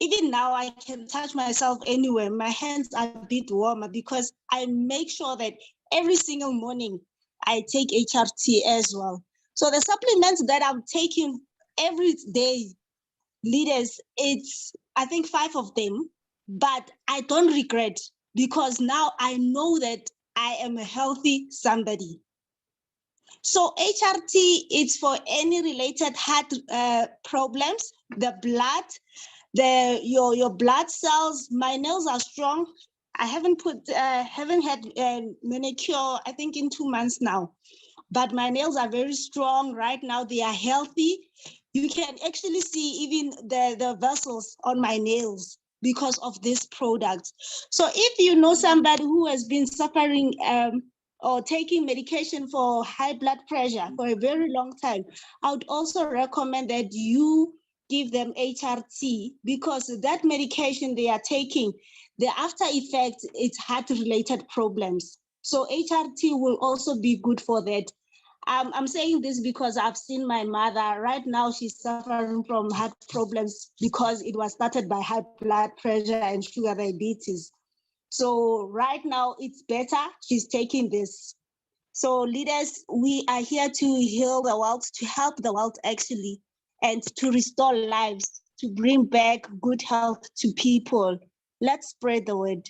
Even now, I can touch myself anywhere. My hands are a bit warmer because I make sure that every single morning I take HRT as well. So the supplements that I'm taking every day, leaders, it's I think 5 of them, but I don't regret because now I know that I am a healthy somebody. So HRT is for any related heart problems, the blood, your blood cells. My nails are strong. I haven't had manicure, I think in 2 months now, but my nails are very strong right now. They are healthy. You can actually see even the vessels on my nails because of this product. So if you know somebody who has been suffering or taking medication for high blood pressure for a very long time, I would also recommend that you give them HRT, because that medication they are taking, the after effect, it's heart-related problems. So HRT will also be good for that. I'm saying this because I've seen my mother. Right now, she's suffering from heart problems because it was started by high blood pressure and sugar diabetes. So right now, it's better. She's taking this. So leaders, we are here to heal the world, to help the world actually, and to restore lives, to bring back good health to people. Let's spread the word.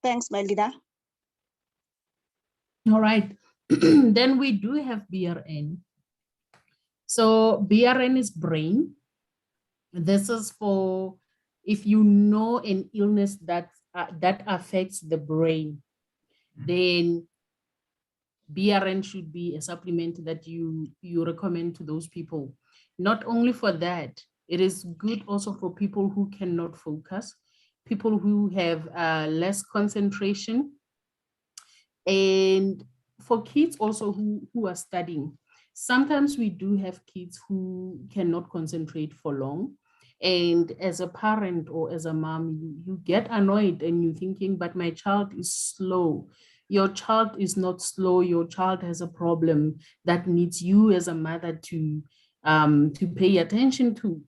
Thanks, my leader. All right. Then we do have BRN. So BRN is brain. This is for if you know an illness that affects the brain, then BRN should be a supplement that you recommend to those people. Not only for that, it is good also for people who cannot focus, people who have less concentration, and for kids also who are studying. Sometimes we do have kids who cannot concentrate for long. And as a parent or as a mom, you get annoyed and you're thinking, but my child is slow. Your child is not slow. Your child has a problem that needs you as a mother to pay attention to.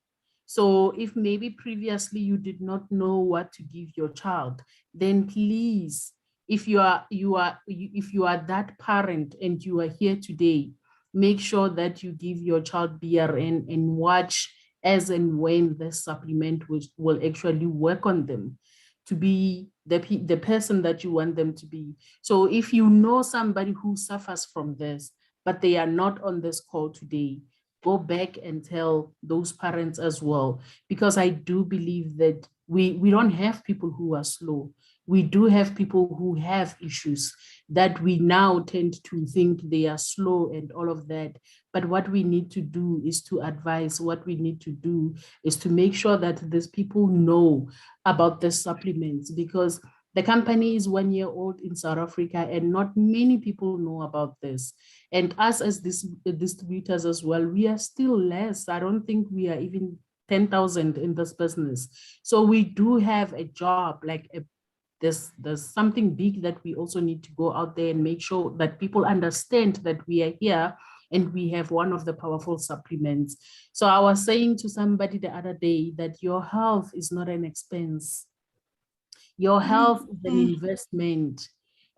So if maybe previously you did not know what to give your child, then please, if you are that parent and you are here today, make sure that you give your child BRN and watch as and when the supplement will actually work on them to be the person that you want them to be. So if you know somebody who suffers from this, but they are not on this call today, go back and tell those parents as well, because I do believe that we don't have people who are slow. We do have people who have issues that we now tend to think they are slow and all of that. But what we need to do is to advise, what we need to do is to make sure that these people know about the supplements, because the company is 1 year old in South Africa and not many people know about this. And us as distributors as well, we are still less. I don't think we are even 10,000 in this business. So we do have a job, like there's something big that we also need to go out there and make sure that people understand that we are here and we have one of the powerful supplements. So I was saying to somebody the other day that your health is not an expense. Your health is an investment,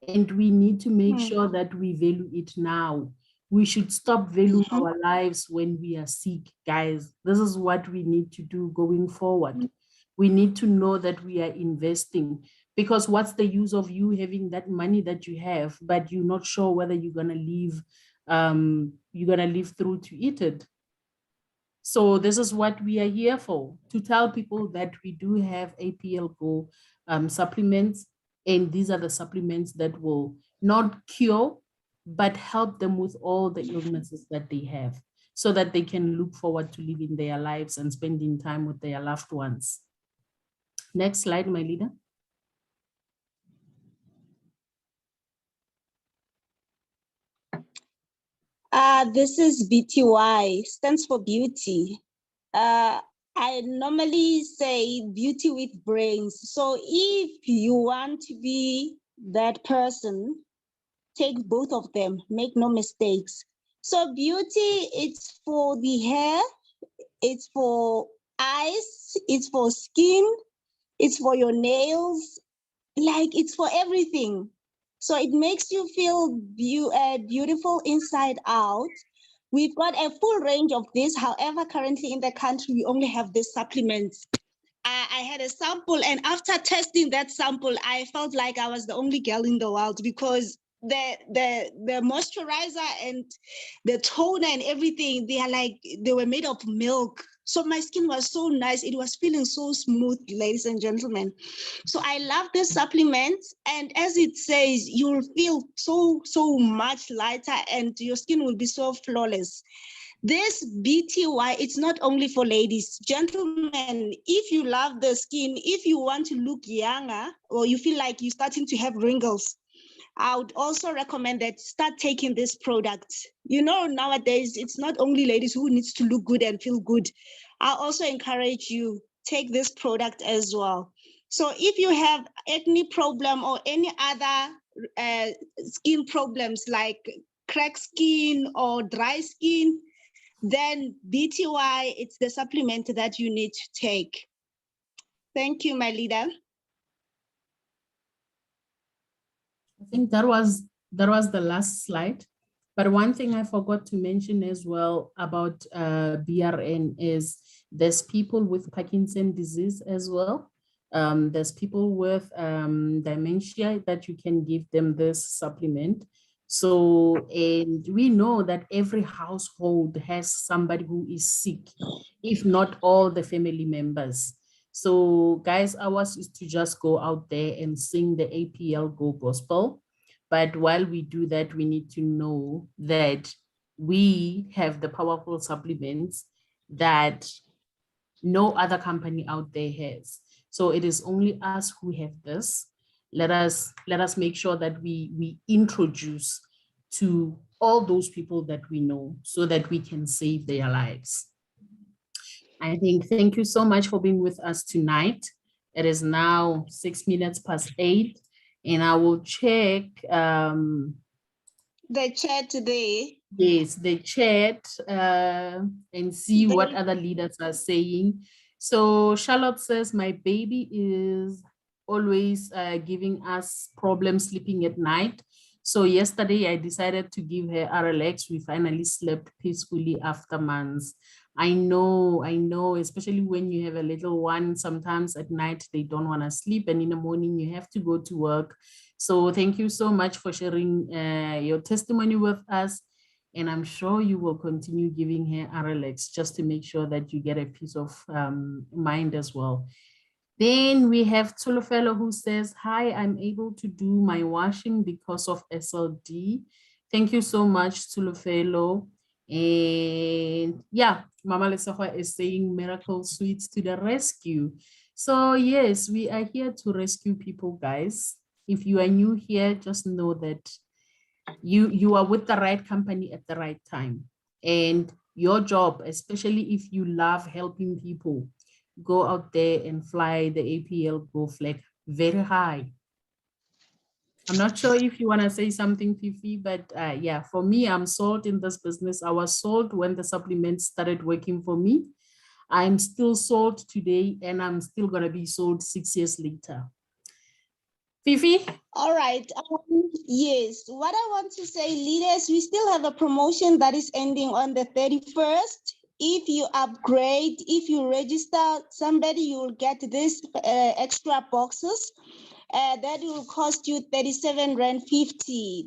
and we need to make sure that we value it now. We should stop valuing our lives when we are sick, guys. This is what we need to do going forward. We need to know that we are investing, because what's the use of you having that money that you have, but you're not sure whether you're gonna live through to eat it. So this is what we are here for, to tell people that we do have APLGO supplements, and these are the supplements that will not cure, but help them with all the illnesses that they have, so that they can look forward to living their lives and spending time with their loved ones. Next slide, my leader. This is BTY, stands for beauty. I normally say beauty with brains. So if you want to be that person, take both of them, make no mistakes. So beauty, it's for the hair, it's for eyes, it's for skin, it's for your nails, like it's for everything. So it makes you feel beautiful inside out. We've got a full range of this. However, currently in the country, we only have these supplements. I had a sample, and after testing that sample, I felt like I was the only girl in the world, because the moisturizer and the toner and everything, they were made of milk. So my skin was so nice. It was feeling so smooth, ladies and gentlemen. So I love this supplement. And as it says, you'll feel so much lighter and your skin will be so flawless. This BTY, it's not only for ladies. Gentlemen, if you love the skin, if you want to look younger, or you feel like you're starting to have wrinkles, I would also recommend that start taking this product. You know, nowadays, it's not only ladies who needs to look good and feel good. I also encourage you, take this product as well. So if you have acne problem or any other skin problems like cracked skin or dry skin, then BTY, it's the supplement that you need to take. Thank you, my leader. I think that was the last slide. But one thing I forgot to mention as well about BRN is there's people with Parkinson's disease as well. There's people with dementia that you can give them this supplement. So, and we know that every household has somebody who is sick, if not all the family members. So guys, ours is to just go out there and sing the APLGO gospel. But while we do that, we need to know that we have the powerful supplements that no other company out there has. So it is only us who have this. Let us make sure that we introduce to all those people that we know so that we can save their lives. I think, thank you so much for being with us tonight. It is now 8:06, and I will check the chat today. Yes, the chat and see what other leaders are saying. So Charlotte says, my baby is always giving us problems sleeping at night. So yesterday I decided to give her RLX. We finally slept peacefully after months. I know, especially when you have a little one, sometimes at night they don't want to sleep and in the morning you have to go to work. So thank you so much for sharing your testimony with us. And I'm sure you will continue giving her RLX just to make sure that you get a peace of mind as well. Then we have Tulufelo who says, hi, I'm able to do my washing because of SLD. Thank you so much, Tulufelo. And yeah, Mama Lesohwa is saying miracle sweets to the rescue. So yes, we are here to rescue people, guys. If you are new here, just know that you are with the right company at the right time. And your job, especially if you love helping people, go out there and fly the APLGO flag very high. I'm not sure if you want to say something, Fifi, but yeah, for me, I'm sold in this business. I was sold when the supplements started working for me. I'm still sold today, and I'm still going to be sold 6 years later. Fifi? All right. Yes, what I want to say, leaders, we still have a promotion that is ending on the 31st. If you upgrade, if you register somebody, you will get this extra boxes. That will cost you 37.50 Rand.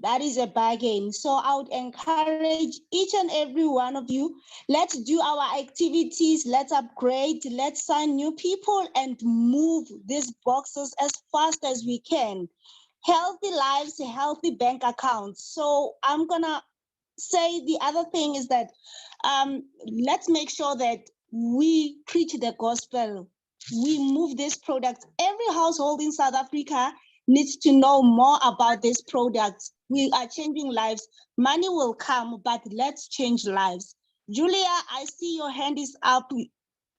That is a bargain. So I would encourage each and every one of you, let's do our activities, let's upgrade, let's sign new people and move these boxes as fast as we can. Healthy lives, healthy bank accounts. So I'm gonna say the other thing is that let's make sure that we preach the gospel. We move this product. Every household in South Africa needs to know more about this product. We are changing lives. Money will come, but let's change lives. Julia, I see your hand is up.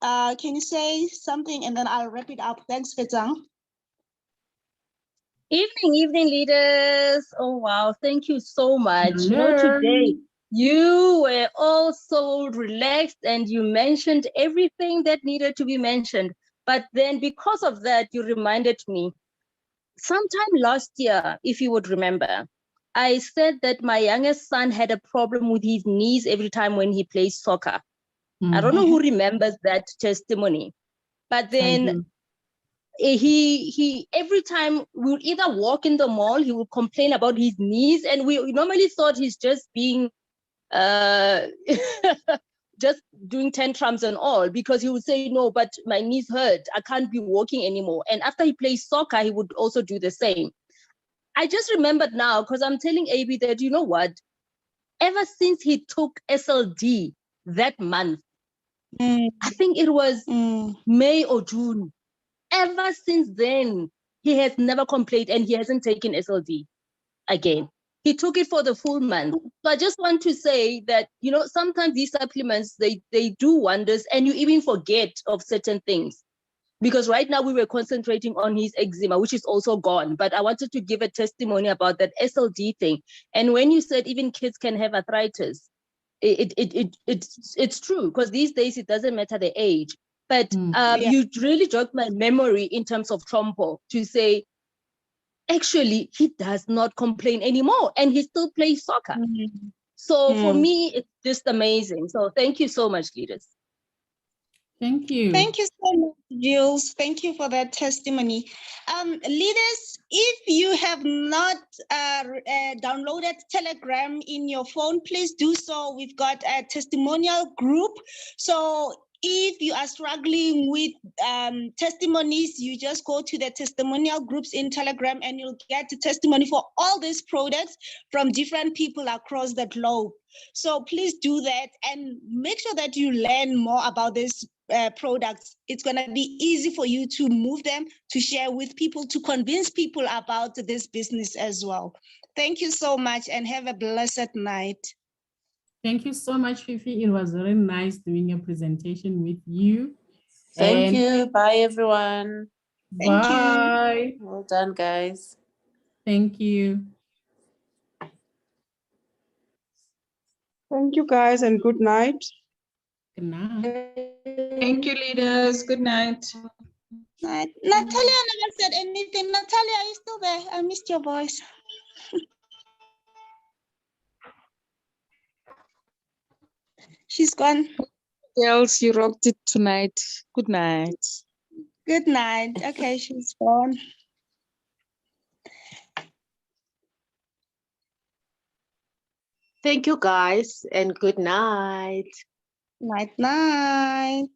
Can you say something and then I'll wrap it up? Thanks, Fetang. Evening, leaders. Oh, wow. Thank you so much. You know, today you were all so relaxed and you mentioned everything that needed to be mentioned. But then because of that, you reminded me, sometime last year, if you would remember, I said that my youngest son had a problem with his knees every time when he plays soccer. I don't know who remembers that testimony, but then he every time we would either walk in the mall, he would complain about his knees, and we normally thought he's just being just doing tantrums and all, because he would say, no, but my knees hurt, I can't be walking anymore. And after he plays soccer, he would also do the same. I just remembered now, because I'm telling AB that, you know what, ever since he took SLD that month, I think it was May or June, ever since then, he has never complained and he hasn't taken SLD. again. He took it for the full month. So I just want to say that, you know, sometimes these supplements, they do wonders, and you even forget of certain things. Because right now we were concentrating on his eczema, which is also gone. But I wanted to give a testimony about that SLD thing. And when you said even kids can have arthritis, it's true, because these days it doesn't matter the age. But you really jogged my memory in terms of Trompo to say, actually, he does not complain anymore, and he still plays soccer. So for me, it's just amazing. So thank you so much, leaders. Thank you. Thank you so much, Jules. Thank you for that testimony. Leaders, if you have not downloaded Telegram in your phone, please do so. We've got a testimonial group. So if you are struggling with testimonies, you just go to the testimonial groups in Telegram and you'll get the testimony for all these products from different people across the globe. So please do that and make sure that you learn more about this products. It's going to be easy for you to move them, to share with people, to convince people about this business as well. Thank you so much and have a blessed night. Thank you so much, Fifi. It was very nice doing your presentation with you. Thank you. Bye, everyone. Bye. Well done, guys. Thank you. Thank you, guys, and good night. Good night. Thank you, leaders. Good night. Natalia never said anything. Natalia, are you still there? I missed your voice. She's gone. Girls, you rocked it tonight. Good night. Good night. Okay, she's gone. Thank you, guys, and good night. Night, night.